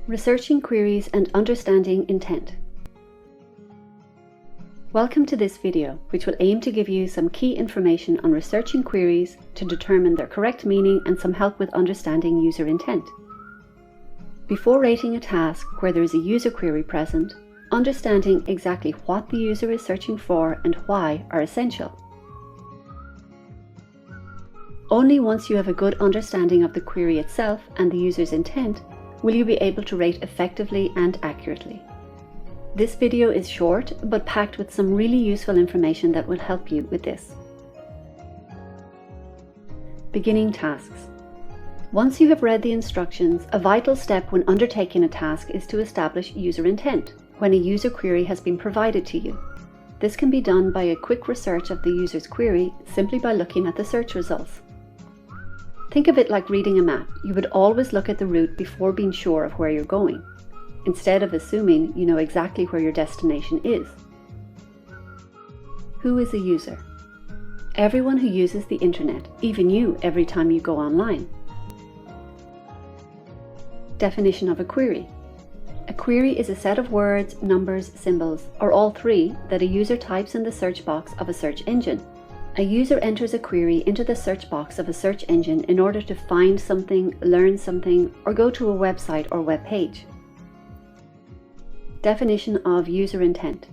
Researching queries and understanding intent. Welcome to this video, which will aim to give you some key information on researching queries to determine their correct meaning and some help with understanding user intent. Before rating a task where there is a user query present, understanding exactly what the user is searching for and why are essential. Only once you have a good understanding of the query itself and the user's intent will you be able to rate effectively and accurately. This video is short but packed with some really useful information that will help you with this. Beginning tasks. Once you have read the instructions, a vital step when undertaking a task is to establish user intent when a user query has been provided to you. This can be done by a quick research of the user's query simply by looking at the search results. Think of it like reading a map. You would always look at the route before being sure of where you're going, instead of assuming you know exactly where your destination is. Who is a user? Everyone who uses the internet, even you every time you go online. Definition of a query. A query is a set of words, numbers, symbols, or all three that a user types in the search box of a search engine. A user enters a query into the search box of a search engine in order to find something, learn something, or go to a website or web page. Definition of user intent.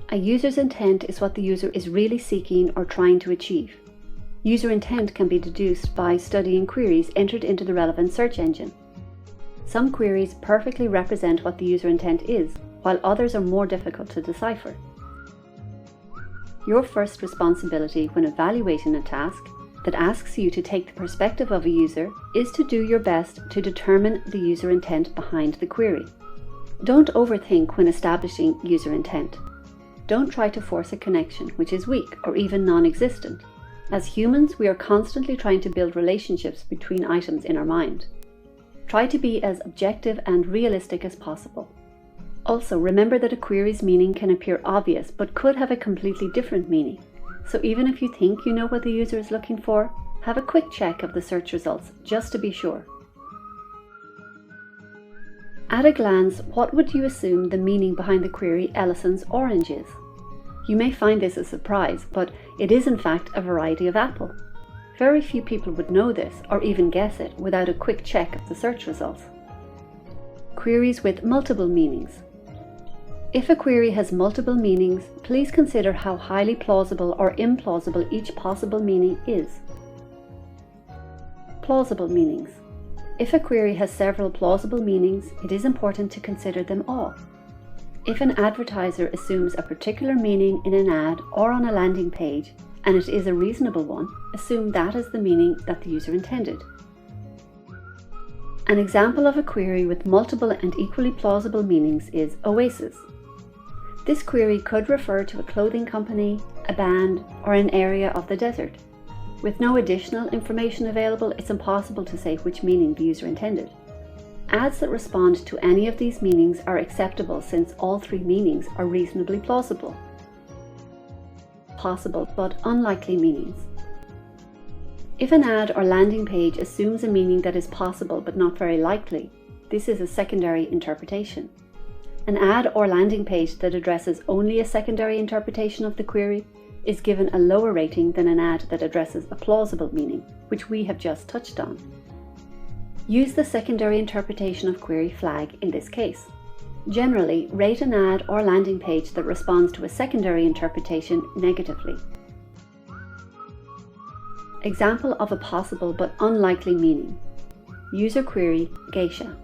A user's intent is what the user is really seeking or trying to achieve. User intent can be deduced by studying queries entered into the relevant search engine. Some queries perfectly represent what the user intent is, while others are more difficult to decipher. Your first responsibility when evaluating a task that asks you to take the perspective of a user is to do your best to determine the user intent behind the query. Don't overthink when establishing user intent. Don't try to force a connection which is weak or even non-existent. As humans, we are constantly trying to build relationships between items in our mind. Try to be as objective and realistic as possible. Also, remember that a query's meaning can appear obvious but could have a completely different meaning. So even if you think you know what the user is looking for, have a quick check of the search results just to be sure. At a glance, what would you assume the meaning behind the query Ellison's orange is? You may find this a surprise, but it is in fact a variety of apple. Very few people would know this or even guess it without a quick check of the search results. Queries with multiple meanings. If a query has multiple meanings, please consider how highly plausible or implausible each possible meaning is. Plausible meanings. If a query has several plausible meanings, it is important to consider them all. If an advertiser assumes a particular meaning in an ad or on a landing page, and it is a reasonable one, assume that is the meaning that the user intended. An example of a query with multiple and equally plausible meanings is Oasis. This query could refer to a clothing company, a band, or an area of the desert. With no additional information available, it's impossible to say which meaning the user intended. Ads that respond to any of these meanings are acceptable since all three meanings are reasonably plausible. Possible but unlikely meanings. If an ad or landing page assumes a meaning that is possible but not very likely, this is a secondary interpretation. An ad or landing page that addresses only a secondary interpretation of the query is given a lower rating than an ad that addresses a plausible meaning, which we have just touched on. Use the secondary interpretation of query flag in this case. Generally, rate an ad or landing page that responds to a secondary interpretation negatively. Example of a possible but unlikely meaning. User query geisha.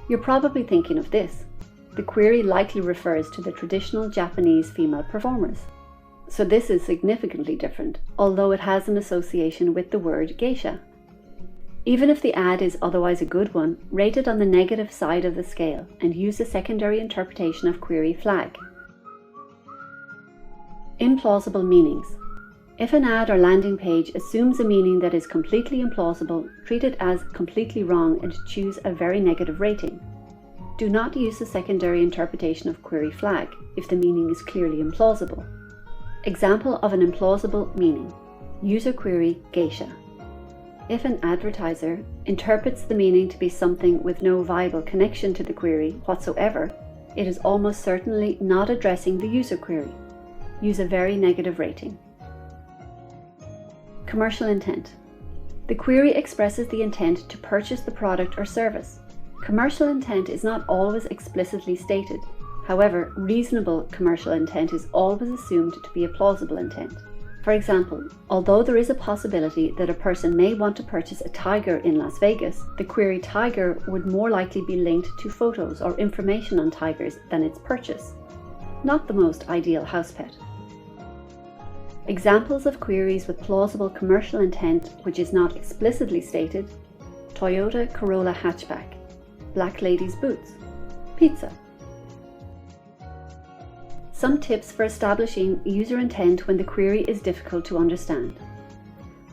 You're probably thinking of this. The query likely refers to the traditional Japanese female performers. So this is significantly different, although it has an association with the word geisha. Even if the ad is otherwise a good one, rate it on the negative side of the scale and use a secondary interpretation of query flag. Implausible meanings. If an ad or landing page assumes a meaning that is completely implausible, treat it as completely wrong and choose a very negative rating. Do not use the secondary interpretation of query flag if the meaning is clearly implausible. Example of an implausible meaning. User query geisha. If an advertiser interprets the meaning to be something with no viable connection to the query whatsoever, it is almost certainly not addressing the user query. Use a very negative rating. Commercial intent. The query expresses the intent to purchase the product or service. Commercial intent is not always explicitly stated. However, reasonable commercial intent is always assumed to be a plausible intent. For example, although there is a possibility that a person may want to purchase a tiger in Las Vegas, the query tiger would more likely be linked to photos or information on tigers than its purchase. Not the most ideal house pet. Examples of queries with plausible commercial intent which is not explicitly stated: Toyota Corolla hatchback, black lady's boots, pizza. Some tips for establishing user intent when the query is difficult to understand.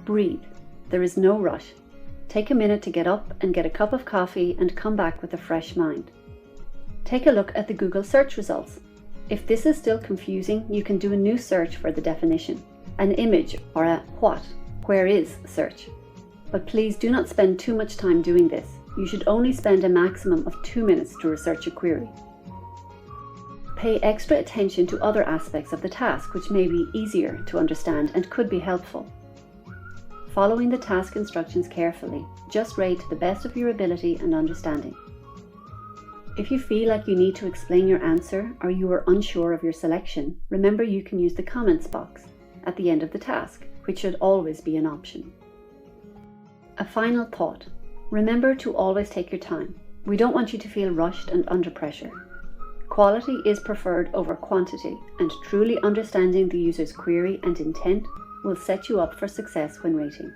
Breathe. There is no rush. Take a minute to get up and get a cup of coffee and come back with a fresh mind. Take a look at the Google search results. If this is still confusing, you can do a new search for the definition, an image or a where is search. But please do not spend too much time doing this. You should only spend a maximum of 2 minutes to research a query. Pay extra attention to other aspects of the task which may be easier to understand and could be helpful. Following the task instructions carefully, just rate to the best of your ability and understanding. If you feel like you need to explain your answer or you are unsure of your selection, remember you can use the comments box at the end of the task, which should always be an option. A final thought. Remember to always take your time. We don't want you to feel rushed and under pressure. Quality is preferred over quantity, and truly understanding the user's query and intent will set you up for success when rating.